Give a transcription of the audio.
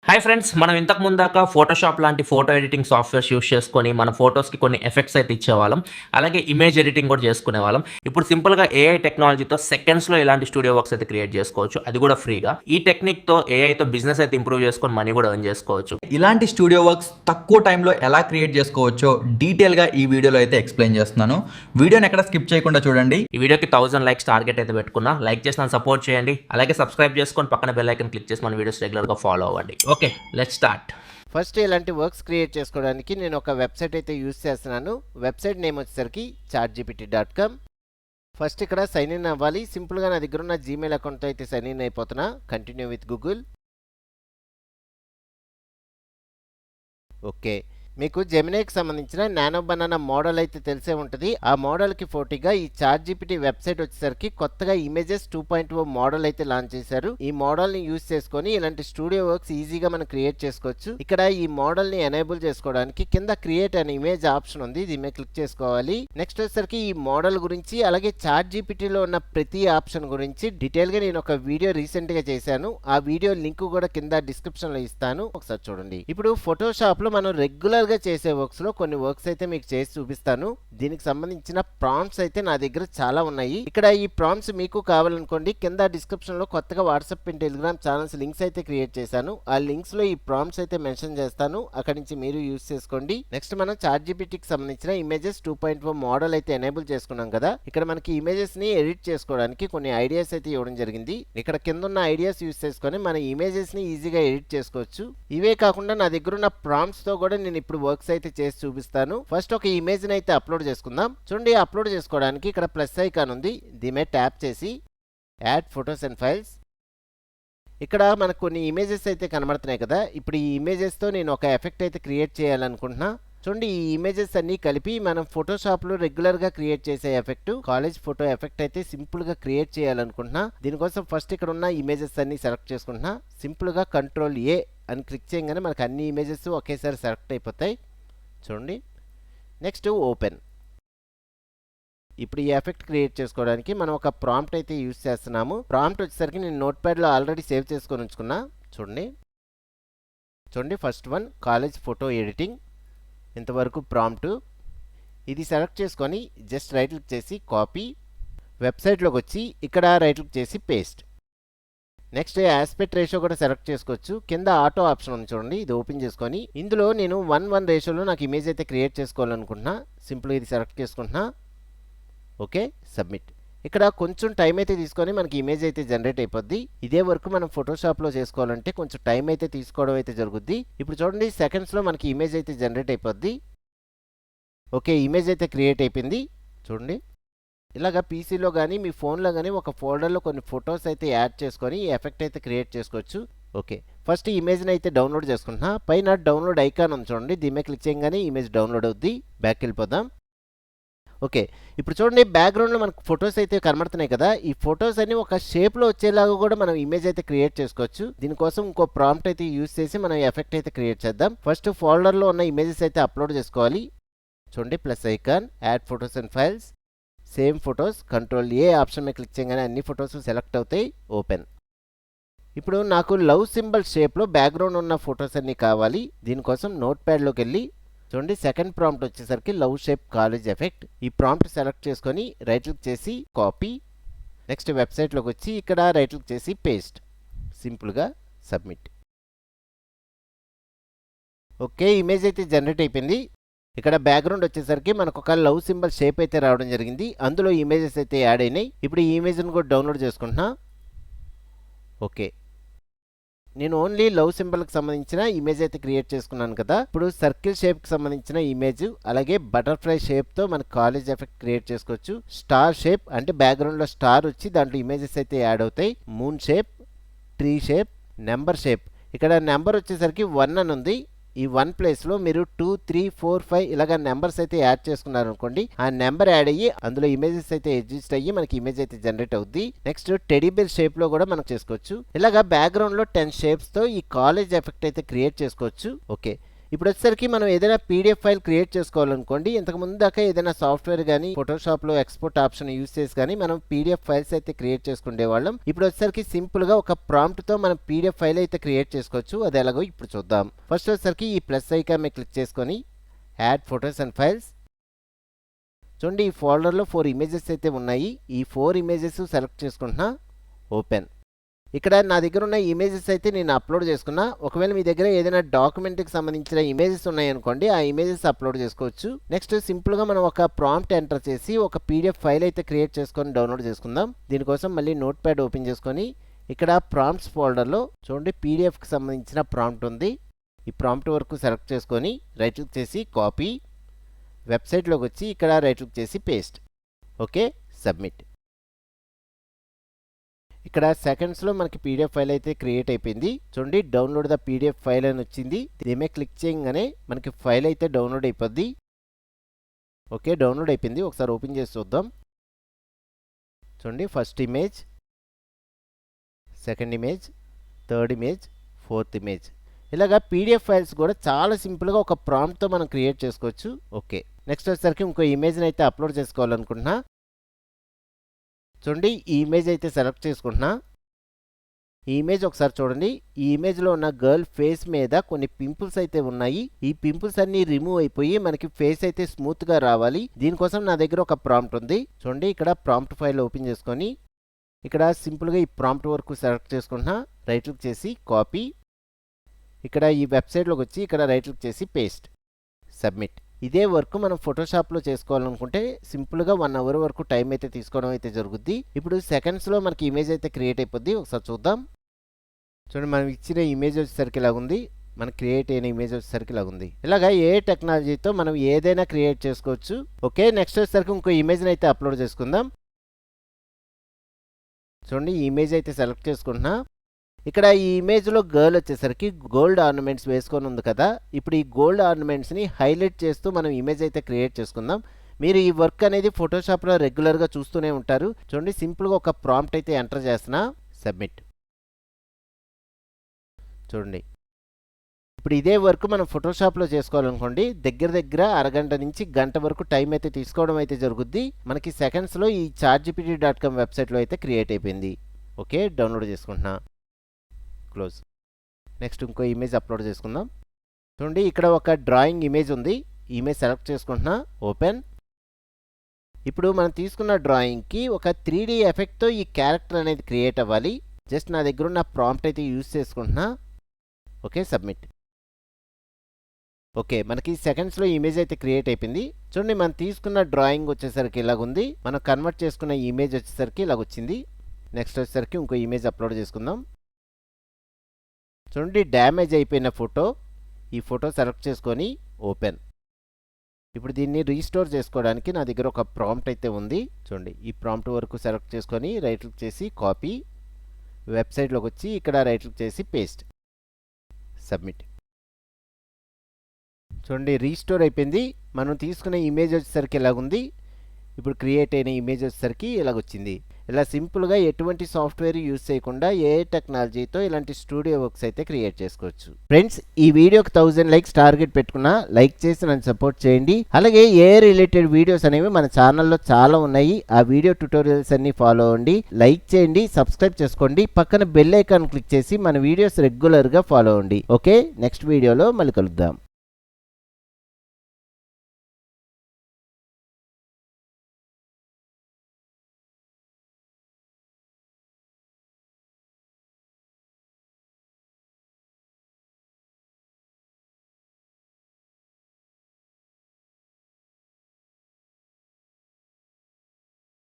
Hi friends, మనం ఇంతకు ముందాక Photoshop లాంటి ఫోటో ఎడిటింగ్ సాఫ్ట్‌వేర్స్ యూజ్ చేసుకొని మన ఫోటోస్‌కి కొన్ని ఎఫెక్ట్స్ అయితే ఇచ్చేవాళ్ళం. అలాగే ఇమేజ్ ఎడిటింగ్ కూడా చేసుకునేవాళ్ళం. ఇప్పుడు సింపుల్‌గా ఏఐ టెక్నాలజీతో సెకండ్స్‌లో ఇలాంటి స్టూడియో వర్క్స్ అయితే క్రియేట్ చేసుకోవచ్చు. అది కూడా ఫ్రీగా. ఈ టెక్నిక్‌తో ఏఐతో బిజినెస్ అయితే ఇంప్రూవ్ చేసుకొని మనీ కూడా ఎర్న్ చేసుకోవచ్చు. ఇలాంటి స్టూడియో వర్క్స్ తక్కువ టైంలో ఎలా క్రియేట్ చేసుకోవచ్చో డీటెయిల్గా ఈ వీడియోలో అయితే ఎక్స్ప్లెయిన్ చేస్తున్నాను. వీడియోని ఎక్కడ స్కిప్ చేయకుండా చూడండి. ఈ వీడియోకి 1000 లైక్స్ టార్గెట్ అయితే పెట్టుకున్నా. లైక్ చేసి నన్ను సపోర్ట్ చేయండి. అలాగే సబ్స్క్రైబ్ చేసుకొని పక్కన బెల్ ఐకాన్ క్లిక్ చేసి మన వీడియోస్ రెగ్యులర్‌గా ఫాలో అవ్వండి. Okay, let's start. ఫస్ట్ ఇలాంటి వర్క్స్ క్రియేట్ చేసుకోవడానికి నేను ఒక వెబ్సైట్ అయితే యూజ్ చేస్తున్నాను. వెబ్సైట్ నేమ్ వచ్చేసరికి chatgpt.com. ఫస్ట్ ఇక్కడ సైన్ ఇన్ అవ్వాలి. సింపుల్గా నా దగ్గర ఉన్న జీమెయిల్ అకౌంట్తో అయితే సైన్ ఇన్ అయిపోతున్నా. Continue with Google. ఓకే, మీకు జెమినీకి సంబంధించిన నానో బనానా మోడల్ అయితే తెలిసే ఉంటుంది. ఆ మోడల్కి పోటీగా ఈ ChatGPT వెబ్సైట్ వచ్చేసరికి కొత్తగా ఇమేజెస్ 2.0 మోడల్ అయితే లాంచ్ చేశారు. ఈ మోడల్ని యూజ్ చేసుకొని ఇలాంటి స్టూడియో వర్క్స్ ఈజీగా మనం క్రియేట్ చేసుకోవచ్చు. ఇక్కడ ఈ మోడల్ని ఎనేబుల్ చేసుకోవడానికి కింద క్రియేట్ అనే ఇమేజ్ ఆప్షన్ ఉంది. దీని మీద క్లిక్ చేసుకోవాలి. నెక్స్ట్ వచ్చేసరికి ఈ మోడల్ గురించి అలాగే ChatGPTలో ఉన్న ప్రతి ఆప్షన్ గురించి డీటెయిల్గా నేను ఒక వీడియో రీసెంట్గా చేశాను. ఆ వీడియో లింక్ కూడా కింద డిస్క్రిప్షన్లో ఇస్తాను, ఒకసారి చూడండి. ఇప్పుడు ఫోటోషాప్లో మనం రెగ్యులర్ గా చేసే వర్క్స్ లో కొన్ని వర్క్స్ అయితే మీకు చేసి చూపిస్తాను. దీనికి సంబంధించిన ప్రాంప్ట్స్ అయితే నా దగ్గర చాలా ఉన్నాయి. ఇక్కడ ఈ ప్రాంప్ట్స్ మీకు కావాలనుకోండి, కింద డిస్క్రిప్షన్ లో కొత్తగా WhatsApp and Telegram channels links అయితే క్రియేట్ చేశాను. ఆ లింక్స్ లో ఈ ప్రాంప్ట్స్ అయితే మెన్షన్ చేస్తాను. అక్కడి నుంచి మీరు యూజ్ చేసుకోండి. నెక్స్ట్ మనం ChatGPTకి సంబంధించిన ఇమేజెస్ 2.0 మోడల్ అయితే ఎనేబుల్ చేసుకున్నాం కదా. ఇక్కడ మనకి ఇమేజెస్ ని ఎడిట్ చేసుకోవడానికి కొన్ని ఐడియాస్ అయితే ఇవ్వడం జరిగింది. ఇక్కడ కింద ఉన్న ఐడియాస్ యూజ్ చేసుకొని మన ఇమేజెస్ ని ఈజీగా ఎడిట్ చేసుకోవచ్చు. ఇవే కాకుండా నా దగ్గర ఉన్న ప్రాంప్ట్స్ తో కూడా నేను ఇప్పుడు వర్క్స్ అయితే చేసి చూపిస్తాను. ఫస్ట్ ఒక ఇమేజ్ ని అయితే అప్లోడ్ చేసుకుందాం. చూడండి, అప్లోడ్ చేసుకోవడానికి ఇక్కడ ప్లస్ ఐకాన్ ఉంది. దీని మీద ట్యాప్ చేసి యాడ్ ఫొటోస్ అండ్ ఫైల్స్. ఇక్కడ మనకు కొన్ని ఇమేజెస్ అయితే కనబడుతున్నాయి కదా. ఇప్పుడు ఈ ఇమేజెస్ తో నేను ఒక ఎఫెక్ట్ అయితే క్రియేట్ చేయాలనుకుంటున్నా. చూడండి, ఈ ఇమేజెస్ అన్ని కలిపి మనం ఫోటోషాప్ లో రెగ్యులర్ గా క్రియేట్ చేసే ఎఫెక్ట్, కాలేజ్ ఫోటో ఎఫెక్ట్ అయితే సింపుల్ గా క్రియేట్ చేయాలనుకుంటున్నా. దీనికోసం ఫస్ట్ ఇక్కడ ఉన్న ఇమేజెస్ అన్ని సెలెక్ట్ చేసుకుంటున్నా. సింపుల్ గా Ctrl+A అని క్లిక్ చేయగానే మనకు అన్ని ఇమేజెస్ ఒకేసారి సెలెక్ట్ అయిపోతాయి. చూడండి, నెక్స్ట్ ఓపెన్. ఇప్పుడు ఈ ఎఫెక్ట్ క్రియేట్ చేసుకోవడానికి మనం ఒక ప్రాంప్ట్ అయితే యూజ్ చేస్తున్నాము. ప్రాంప్ట్ వచ్చేసరికి నేను నోట్ ప్యాడ్లో ఆల్రెడీ సేవ్ చేసుకొని ఉంచుకున్నా. చూడండి, first one college photo editing. ఇంతవరకు ప్రాంప్ట్ ఇది సెలెక్ట్ చేసుకొని జస్ట్ రైట్ క్లిక్ చేసి కాపీ, వెబ్సైట్లోకి వచ్చి ఇక్కడ రైట్ క్లిక్ చేసి పేస్ట్. నెక్స్ట్ ఆస్పెక్ట్ రేషియో కూడా సెలెక్ట్ చేసుకోవచ్చు. కింద ఆటో ఆప్షన్ ఉంది చూడండి, ఇది ఓపెన్ చేసుకొని ఇందులో నేను 1:1 రేషియోలో నాకు ఇమేజ్ అయితే క్రియేట్ చేసుకోవాలనుకుంటున్నా. సింపుల్గా ఇది సెలెక్ట్ చేసుకుంటున్నా. Okay, submit. ఇక్కడ కొంచెం టైం అయితే తీసుకొని మనకి ఇమేజ్ అయితే జనరేట్ అయిపోద్ది. ఇదే వర్క్ మనం ఫోటోషాప్లో చేసుకోవాలంటే కొంచెం టైం అయితే తీసుకోవడం అయితే జరుగుద్ది. ఇప్పుడు చూడండి, సెకండ్స్లో మనకి ఇమేజ్ అయితే జనరేట్ అయిపోద్ది. ఓకే, ఇమేజ్ అయితే క్రియేట్ అయిపోయింది. చూడండి, ఇలాగ పీసీలో కానీ మీ ఫోన్లో కానీ ఒక ఫోల్డర్లో కొన్ని ఫొటోస్ అయితే యాడ్ చేసుకొని ఈ ఎఫెక్ట్ అయితే క్రియేట్ చేసుకోవచ్చు. ఓకే, ఫస్ట్ ఈ ఇమేజ్ని అయితే డౌన్లోడ్ చేసుకుంటున్నా. పైన డౌన్లోడ్ ఐకాన్ ఉంది చూడండి, దీని మీద క్లిక్ చేయగానే ఇమేజ్ డౌన్లోడ్ అవుద్ది. బ్యాక్ వెళ్ళిపోదాం. ఓకే, ఇప్పుడు చూడండి, బ్యాక్గ్రౌండ్లో మనకు ఫొటోస్ అయితే కనబడుతున్నాయి కదా. ఈ ఫొటోస్ అన్ని ఒక షేప్లో వచ్చేలాగా కూడా మనం ఇమేజ్ అయితే క్రియేట్ చేసుకోవచ్చు. దీనికోసం ఇంకో ప్రాంప్ట్ అయితే యూజ్ చేసి మనం ఎఫెక్ట్ అయితే క్రియేట్ చేద్దాం. ఫస్ట్ ఫోల్డర్లో ఉన్న ఇమేజెస్ అయితే అప్లోడ్ చేసుకోవాలి. చూడండి, plus icon, add photos and files, same photos, Ctrl+A option మీద క్లిక్ చేయగానే అన్ని ఫొటోస్ సెలెక్ట్ అవుతాయి. ఓపెన్. ఇప్పుడు నాకు లవ్ సింబల్ షేప్లో బ్యాక్గ్రౌండ్ ఉన్న ఫొటోస్ అన్నీ కావాలి. దీనికోసం నోట్ ప్యాడ్లోకి వెళ్ళి చూడండి, సెకండ్ ప్రాంప్ట్ వచ్చేసరికి లవ్ షేప్ కాలేజ్ ఎఫెక్ట్. ఈ ప్రాంప్ట్ సెలెక్ట్ చేసుకొని రైట్ క్లిక్ చేసి కాపీ, నెక్స్ట్ వెబ్సైట్లోకి వచ్చి ఇక్కడ రైట్ క్లిక్ చేసి పేస్ట్, సింపుల్గా సబ్మిట్. ఓకే, ఇమేజ్ అయితే జనరేట్ అయిపోయింది. ఇక్కడ బ్యాక్గ్రౌండ్ వచ్చేసరికి మనకు ఒక లవ్ సింబల్ షేప్ అయితే రావడం జరిగింది. అందులో ఇమేజెస్ అయితే యాడ్ అయినాయి. ఇప్పుడు ఈ ఇమేజ్ని కూడా డౌన్లోడ్ చేసుకుంటున్నా. ఓకే, నేను ఓన్లీ లవ్ సింబల్కి సంబంధించిన ఇమేజ్ అయితే క్రియేట్ చేసుకున్నాను కదా. ఇప్పుడు సర్కిల్ షేప్కి సంబంధించిన ఇమేజ్, అలాగే బటర్ఫ్లై షేప్తో మనకు కాలేజ్ ఎఫెక్ట్ క్రియేట్ చేసుకోవచ్చు. స్టార్ షేప్ అంటే బ్యాక్గ్రౌండ్లో స్టార్ వచ్చి దాంట్లో ఇమేజెస్ అయితే యాడ్ అవుతాయి. Moon shape, tree shape, number shape. ఇక్కడ నెంబర్ వచ్చేసరికి 1 అని ఉంది. ఈ 1 ప్లేస్లో మీరు 2, 3, 4, 5 ఇలాగ నెంబర్స్ అయితే యాడ్ చేసుకున్నారు అనుకోండి, ఆ నెంబర్ యాడ్ అయ్యి అందులో ఇమేజెస్ అయితే అడ్జస్ట్ అయ్యి మనకి ఇమేజ్ అయితే జనరేట్ అవుద్ది. నెక్స్ట్ టెడీబేర్ షేప్లో కూడా మనం చేసుకోవచ్చు. ఇలాగ బ్యాక్గ్రౌండ్లో 10 షేప్స్తో ఈ కాలేజ్ ఎఫెక్ట్ అయితే క్రియేట్ చేసుకోవచ్చు. ఓకే, ఇప్పుడు వచ్చేసరికి మనం ఏదైనా పీడిఎఫ్ ఫైల్ క్రియేట్ చేసుకోవాలనుకోండి, ఇంతకు ముందు దాకా ఏదైనా సాఫ్ట్వేర్ కానీ ఫోటోషాప్లో ఎక్స్పోర్ట్ ఆప్షన్ యూస్ చేసి కానీ మనం పీడిఎఫ్ ఫైల్స్ అయితే క్రియేట్ చేసుకునే వాళ్ళం. ఇప్పుడు వచ్చేసరికి సింపుల్గా ఒక ప్రాంప్ట్తో మనం పీడిఎఫ్ ఫైల్ అయితే క్రియేట్ చేసుకోవచ్చు. అది ఎలాగో ఇప్పుడు చూద్దాం. ఫస్ట్ వచ్చేసరికి ఈ ప్లస్ ఐకాన్ మీద క్లిక్ చేసుకొని యాడ్ ఫొటోస్ అండ్ ఫైల్స్. చూడండి ఈ ఫోల్డర్లో 4 ఇమేజెస్ అయితే ఉన్నాయి. ఈ 4 ఇమేజెస్ సెలెక్ట్ చేసుకుంటున్నా, ఓపెన్. ఇక్కడ నా దగ్గర ఉన్న ఇమేజెస్ అయితే నేను అప్లోడ్ చేసుకున్నా. ఒకవేళ మీ దగ్గర ఏదైనా డాక్యుమెంట్కి సంబంధించిన ఇమేజెస్ ఉన్నాయనుకోండి, ఆ ఇమేజెస్ అప్లోడ్ చేసుకోవచ్చు. నెక్స్ట్ సింపుల్గా మనం ఒక ప్రాంప్ట్ ఎంటర్ చేసి ఒక పీడిఎఫ్ ఫైల్ అయితే క్రియేట్ చేసుకొని డౌన్లోడ్ చేసుకుందాం. దీనికోసం మళ్ళీ నోట్ ప్యాడ్ ఓపెన్ చేసుకొని ఇక్కడ ప్రాంప్ట్స్ ఫోల్డర్లో చూడండి పీడిఎఫ్కి సంబంధించిన ప్రాంప్ట్ ఉంది. ఈ ప్రాంప్ట్ వరకు సెలెక్ట్ చేసుకొని రైట్ క్లిక్ చేసి కాపీ, వెబ్సైట్లోకి వచ్చి ఇక్కడ రైట్ క్లిక్ చేసి పేస్ట్. Okay, submit. ఇక్కడ సెకండ్స్లో మనకి పీడిఎఫ్ ఫైల్ అయితే క్రియేట్ అయిపోయింది. చూడండి డౌన్లోడ్ ద పీడిఎఫ్ ఫైల్ అని వచ్చింది. దీని క్లిక్ చేయగానే మనకి ఫైల్ అయితే డౌన్లోడ్ అయిపోద్ది. ఓకే, డౌన్లోడ్ అయిపోయింది. ఒకసారి ఓపెన్ చేసి చూద్దాం. చూడండి first image, second image, third image, fourth image. ఇలాగా పీడిఎఫ్ ఫైల్స్ కూడా చాలా సింపుల్గా ఒక ప్రాంప్ట్తో మనం క్రియేట్ చేసుకోవచ్చు. ఓకే, నెక్స్ట్ వచ్చేసరికి ఇంకో ఇమేజ్ని అయితే అప్లోడ్ చేసుకోవాలనుకుంటున్నా. చూడండి ఈ ఇమేజ్ అయితే సెలెక్ట్ చేసుకుంటున్నా. ఈ ఇమేజ్ ఒకసారి చూడండి. ఈ ఇమేజ్లో ఉన్న గర్ల్ ఫేస్ మీద కొన్ని పింపుల్స్ అయితే ఉన్నాయి. ఈ పింపుల్స్ అన్ని రిమూవ్ అయిపోయి మనకి ఫేస్ అయితే స్మూత్గా రావాలి. దీనికోసం నా దగ్గర ఒక ప్రాంప్ట్ ఉంది. చూడండి ఇక్కడ ప్రాంప్ట్ ఫైల్ ఓపెన్ చేసుకొని ఇక్కడ సింపుల్గా ఈ ప్రాంప్ట్ వరకు సెలెక్ట్ చేసుకుంటున్నా. రైట్ క్లిక్ చేసి కాపీ, ఇక్కడ ఈ వెబ్సైట్లోకి వచ్చి ఇక్కడ రైట్ క్లిక్ చేసి పేస్ట్, సబ్మిట్. ఇదే వర్క్ మనం ఫోటోషాప్లో చేసుకోవాలనుకుంటే సింపుల్గా 1 అవర్ వరకు టైం అయితే తీసుకోవడం అయితే జరుగుద్ది. ఇప్పుడు సెకండ్స్లో మనకి ఇమేజ్ అయితే క్రియేట్ అయిపోద్ది. ఒకసారి చూద్దాం. చూడండి మనం ఇచ్చిన ఇమేజ్ వచ్చేసరికి ఇలాగుంది, మనకి క్రియేట్ అయిన ఇమేజ్ వచ్చేసరికి ఇలాగుంది. ఇలాగా ఏ టెక్నాలజీతో మనం ఏదైనా క్రియేట్ చేసుకోవచ్చు. ఓకే, నెక్స్ట్ వచ్చేసరికి ఇంకో ఇమేజ్ని అయితే అప్లోడ్ చేసుకుందాం. చూడండి ఈ ఇమేజ్ అయితే సెలెక్ట్ చేసుకుంటున్నా. ఇక్కడ ఈ ఇమేజ్లో గర్ల్ వచ్చేసరికి గోల్డ్ ఆర్నమెంట్స్ వేసుకొని ఉంది కదా. ఇప్పుడు ఈ గోల్డ్ ఆర్నమెంట్స్ని హైలైట్ చేస్తూ మనం ఇమేజ్ అయితే క్రియేట్ చేసుకుందాం. మీరు ఈ వర్క్ అనేది ఫోటోషాప్లో రెగ్యులర్గా చూస్తూనే ఉంటారు. చూడండి సింపుల్గా ఒక ప్రాంప్ట్ అయితే ఎంటర్ చేస్తున్నా, సబ్మిట్. చూడండి ఇప్పుడు ఇదే వర్క్ మనం ఫోటోషాప్లో చేసుకోవాలనుకోండి, దగ్గర అరగంట నుంచి గంట వరకు టైం అయితే తీసుకోవడం అయితే జరుగుద్ది. మనకి సెకండ్స్లో ఈ chartgpt.com వెబ్సైట్లో అయితే క్రియేట్ అయిపోయింది. ఓకే, డౌన్లోడ్ చేసుకుంటున్నా, క్లోజ్. నెక్స్ట్ ఇంకో ఇమేజ్ అప్లోడ్ చేసుకుందాం. చూడండి ఇక్కడ ఒక డ్రాయింగ్ ఇమేజ్ ఉంది. ఈ ఇమేజ్ సెలెక్ట్ చేసుకుంటున్నా, ఓపెన్. ఇప్పుడు మనం తీసుకున్న డ్రాయింగ్కి ఒక 3D ఎఫెక్ట్తో ఈ క్యారెక్టర్ అనేది క్రియేట్ అవ్వాలి. జస్ట్ నా దగ్గర ఉన్న ప్రాంప్ట్ అయితే యూజ్ చేసుకుంటున్నా. Okay, submit. ఓకే, మనకి సెకండ్స్లో ఇమేజ్ అయితే క్రియేట్ అయిపోయింది. చూడండి మనం తీసుకున్న డ్రాయింగ్ వచ్చేసరికి ఇలాగుంది. మనం కన్వర్ట్ చేసుకున్న ఇమేజ్ వచ్చేసరికి ఇలాగొచ్చింది. నెక్స్ట్ వచ్చేసరికి ఇంకో ఇమేజ్ అప్లోడ్ చేసుకుందాం. చూడండి డ్యామేజ్ అయిపోయిన ఫోటో, ఈ ఫోటో సెలెక్ట్ చేసుకొని ఓపెన్. ఇప్పుడు దీన్ని రీస్టోర్ చేసుకోవడానికి నా దగ్గర ఒక ప్రాంప్ట్ అయితే ఉంది. చూడండి ఈ ప్రాంప్ట్ వరకు సెలెక్ట్ చేసుకొని రైట్ క్లిక్ చేసి కాపీ, వెబ్సైట్లోకి వచ్చి ఇక్కడ రైట్ క్లిక్ చేసి పేస్ట్, సబ్మిట్. చూడండి రీస్టోర్ అయిపోయింది. మనం తీసుకునే ఇమేజ్ వచ్చేసరికి ఇలాగుంది. ఇప్పుడు క్రియేట్ అయిన ఇమేజ్ వచ్చేసరికి ఇలాగొచ్చింది. ఇలా సింపుల్గా ఎటువంటి సాఫ్ట్వేర్ యూజ్ చేయకుండా ఏ టెక్నాలజీతో ఇలాంటి స్టూడియో వర్క్స్ అయితే క్రియేట్ చేసుకోవచ్చు. ఫ్రెండ్స్ ఈ వీడియోకి 1000 లైక్స్ టార్గెట్ పెట్టుకున్నా, లైక్ చేసి నన్ను సపోర్ట్ చేయండి. అలాగే ఏ రిలేటెడ్ వీడియోస్ అనేవి మన ఛానల్లో చాలా ఉన్నాయి. ఆ వీడియో ట్యుటోరియల్స్ అన్ని ఫాలో అవ్వండి, లైక్ చేయండి, సబ్స్క్రైబ్ చేసుకోండి, పక్కన బెల్ ఐకాన్ క్లిక్ చేసి మన వీడియోస్ రెగ్యులర్గా ఫాలో అవ్వండి. ఓకే, నెక్స్ట్ వీడియోలో మళ్ళీ కలుద్దాం.